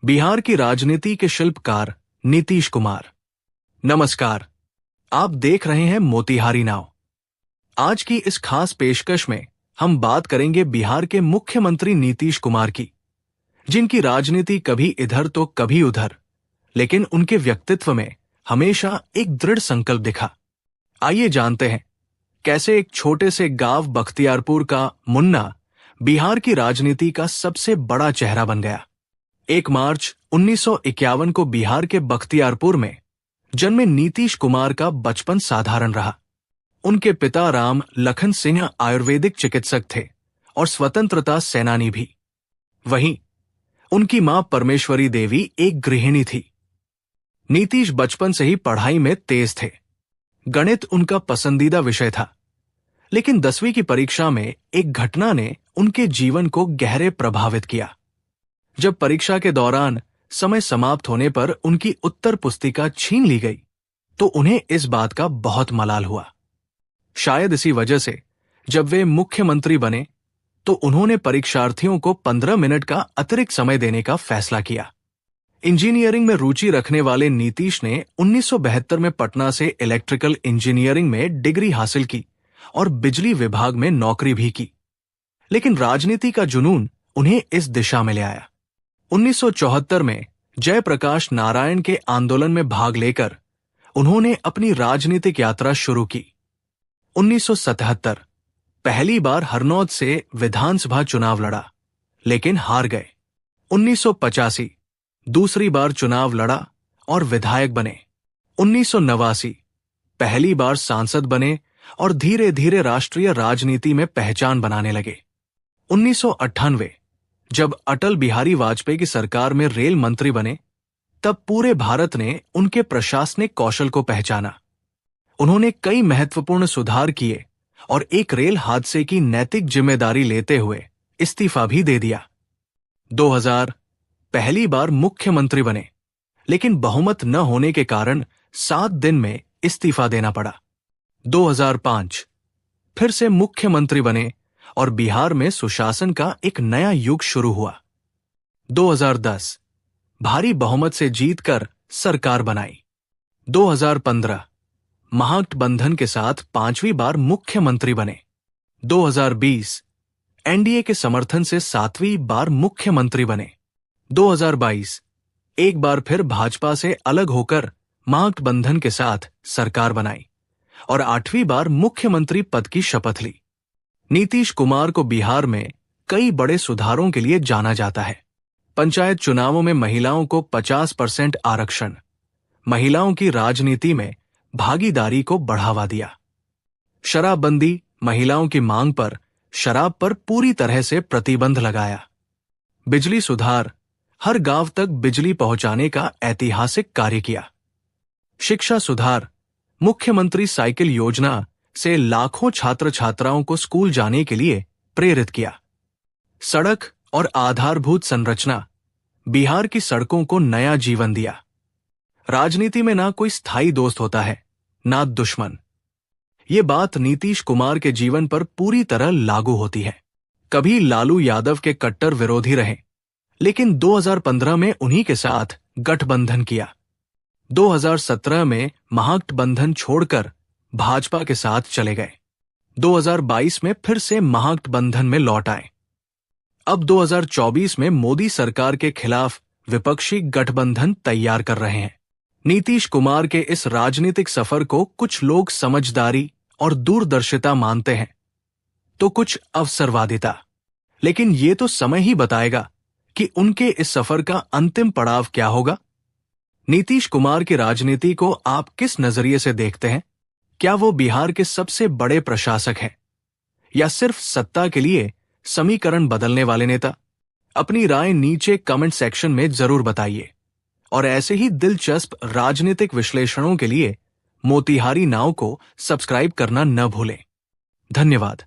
बिहार की राजनीति के शिल्पकार नीतीश कुमार। नमस्कार, आप देख रहे हैं मोतिहारी नाव। आज की इस खास पेशकश में हम बात करेंगे बिहार के मुख्यमंत्री नीतीश कुमार की, जिनकी राजनीति कभी इधर तो कभी उधर, लेकिन उनके व्यक्तित्व में हमेशा एक दृढ़ संकल्प दिखा। आइए जानते हैं कैसे एक छोटे से गांव बख्तियारपुर का मुन्ना बिहार की राजनीति का सबसे बड़ा चेहरा बन गया। 1 मार्च 1951 को बिहार के बख्तियारपुर में जन्मे नीतीश कुमार का बचपन साधारण रहा। उनके पिता राम लखन सिंह आयुर्वेदिक चिकित्सक थे और स्वतंत्रता सेनानी भी। वहीं उनकी मां परमेश्वरी देवी एक गृहिणी थी। नीतीश बचपन से ही पढ़ाई में तेज थे। गणित उनका पसंदीदा विषय था, लेकिन 10वीं की परीक्षा में एक घटना ने उनके जीवन को गहरे प्रभावित किया। जब परीक्षा के दौरान समय समाप्त होने पर उनकी उत्तर पुस्तिका छीन ली गई, तो उन्हें इस बात का बहुत मलाल हुआ। शायद इसी वजह से जब वे मुख्यमंत्री बने, तो उन्होंने परीक्षार्थियों को 15 मिनट का अतिरिक्त समय देने का फैसला किया। इंजीनियरिंग में रुचि रखने वाले नीतीश ने 1972 में पटना से इलेक्ट्रिकल इंजीनियरिंग में डिग्री हासिल की और बिजली विभाग में नौकरी भी की। लेकिन राजनीति का जुनून उन्हें इस दिशा में ले आया। 1974 में जयप्रकाश नारायण के आंदोलन में भाग लेकर उन्होंने अपनी राजनीतिक यात्रा शुरू की। 1977 पहली बार हरनौत से विधानसभा चुनाव लड़ा, लेकिन हार गए। 1985 दूसरी बार चुनाव लड़ा और विधायक बने। 1989 पहली बार सांसद बने और धीरे धीरे राष्ट्रीय राजनीति में पहचान बनाने लगे। 1998 जब अटल बिहारी वाजपेयी की सरकार में रेल मंत्री बने, तब पूरे भारत ने उनके प्रशासनिक कौशल को पहचाना। उन्होंने कई महत्वपूर्ण सुधार किए और एक रेल हादसे की नैतिक जिम्मेदारी लेते हुए इस्तीफा भी दे दिया। 2000 पहली बार मुख्यमंत्री बने, लेकिन बहुमत न होने के कारण 7 दिन में इस्तीफा देना पड़ा। 2005 फिर से मुख्यमंत्री बने और बिहार में सुशासन का एक नया युग शुरू हुआ। 2010 भारी बहुमत से जीतकर सरकार बनाई। 2015 महागठबंधन के साथ 5वीं बार मुख्यमंत्री बने। 2020 एनडीए के समर्थन से 7वीं बार मुख्यमंत्री बने। 2022 एक बार फिर भाजपा से अलग होकर महागठबंधन के साथ सरकार बनाई और 8वीं बार मुख्यमंत्री पद की शपथ ली। नीतीश कुमार को बिहार में कई बड़े सुधारों के लिए जाना जाता है। पंचायत चुनावों में महिलाओं को 50% आरक्षण, महिलाओं की राजनीति में भागीदारी को बढ़ावा दिया। शराबबंदी, महिलाओं की मांग पर शराब पर पूरी तरह से प्रतिबंध लगाया। बिजली सुधार, हर गांव तक बिजली पहुंचाने का ऐतिहासिक कार्य किया। शिक्षा सुधार, मुख्यमंत्री साइकिल योजना से लाखों छात्र छात्राओं को स्कूल जाने के लिए प्रेरित किया। सड़क और आधारभूत संरचना, बिहार की सड़कों को नया जीवन दिया। राजनीति में ना कोई स्थायी दोस्त होता है, ना दुश्मन। ये बात नीतीश कुमार के जीवन पर पूरी तरह लागू होती है। कभी लालू यादव के कट्टर विरोधी रहे, लेकिन 2015 में उन्हीं के साथ गठबंधन किया। 2017 में महागठबंधन छोड़कर भाजपा के साथ चले गए। 2022 में फिर से महागठबंधन में लौट आए। अब 2024 में मोदी सरकार के खिलाफ विपक्षी गठबंधन तैयार कर रहे हैं। नीतीश कुमार के इस राजनीतिक सफर को कुछ लोग समझदारी और दूरदर्शिता मानते हैं, तो कुछ अवसरवादिता। लेकिन ये तो समय ही बताएगा कि उनके इस सफर का अंतिम पड़ाव क्या होगा। नीतीश कुमार की राजनीति को आप किस नजरिए से देखते हैं? क्या वो बिहार के सबसे बड़े प्रशासक हैं, या सिर्फ सत्ता के लिए समीकरण बदलने वाले नेता? अपनी राय नीचे कमेंट सेक्शन में जरूर बताइए और ऐसे ही दिलचस्प राजनीतिक विश्लेषणों के लिए मोतिहारी नाव को सब्सक्राइब करना न भूलें। धन्यवाद।